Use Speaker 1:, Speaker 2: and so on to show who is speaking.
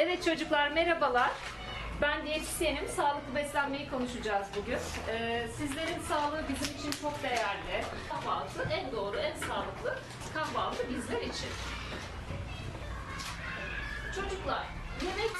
Speaker 1: Evet çocuklar, merhabalar. Ben diyetisyenim. Sağlıklı beslenmeyi konuşacağız bugün. Sizlerin sağlığı bizim için çok değerli. Kahvaltı en doğru, en sağlıklı kahvaltı bizler için. Çocuklar, yemek